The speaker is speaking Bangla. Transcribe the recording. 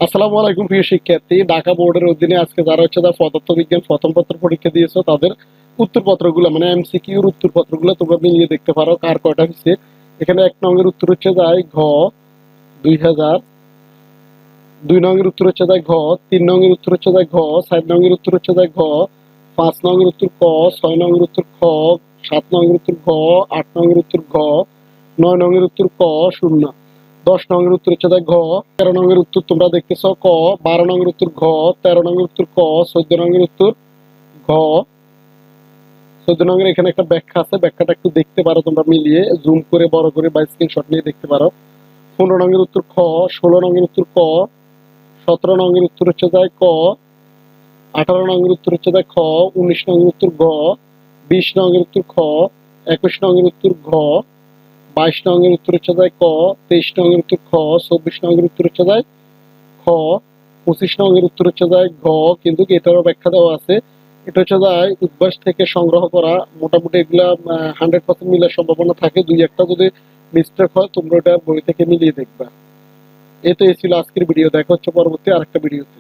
আসসালামু আলাইকুম প্রিয় শিক্ষার্থী। ঢাকা বোর্ডের অধীনে আজকে যারা পদার্থবিজ্ঞান প্রথম পত্র পরীক্ষা দিয়েছো তাদের উত্তরপত্রগুলো মানে এমসিকিউর উত্তরপত্রগুলো তোমরা মিলিয়ে দেখতে পারো কার কয়টা হচ্ছে। এখানে 1 নং এর উত্তর হচ্ছে যায় ঘ 2000, 2 নং এর উত্তর হচ্ছে যায় ঘ, 3 নং এর উত্তর হচ্ছে যায় ঘ, 4 নং এর উত্তর হচ্ছে যায় ঘ, 5 নং এর উত্তর ক, 6 নং এর উত্তর খ, 7 নং এর উত্তর ঘ, 8 নং এর উত্তর ঘ, 9 নং এর উত্তর ক, 0, 10 নং এর উত্তর হচ্ছে ঘ, 13 নং এর উত্তর তোমরা দেখতেছ ক, 12 নং এর উত্তর ঘ, 13 নং এর উত্তর ক, 14 নং এর উত্তর ঘ। 14 নং এর এখানে একটা ব্যাখ্যা আছে, ব্যাখ্যাটা একটু দেখতে পারো তোমরা মিলিয়ে জুম করে বড় করে বা স্ক্রিনশট নিয়ে দেখতে পারো। 15 নং এর উত্তর খ, 16 নং এর উত্তর ক, 17 নং এর উত্তর হচ্ছে যায় ক, 18 নং এর উত্তর হচ্ছে যায় খ, 19 নং এর উত্তর ঘ, 20 নং এর উত্তর খ, 21 নং এর উত্তর ঘ, 22 নং এর উত্তর হচ্ছে যায় ক, 23 নং এর উত্তর খ, 24 নং এর উত্তর হচ্ছে যায় খ, 25 নং এর উত্তর হচ্ছে যায় ঘ। কিন্তু এটারও ব্যাখ্যা দেওয়া আছে। এটা হচ্ছে যায় উদ্ভাস থেকে সংগ্রহ করা, মোটামুটি এগুলা 100% মিলার সম্ভাবনা থাকে, দুই একটা যদি মিস্টেক হয় তোমরা এটা বই থেকে মিলিয়ে দেখবা। এই ছিল আজকের ভিডিও, দেখা হচ্ছে পরবর্তী আরেকটা ভিডিওতে।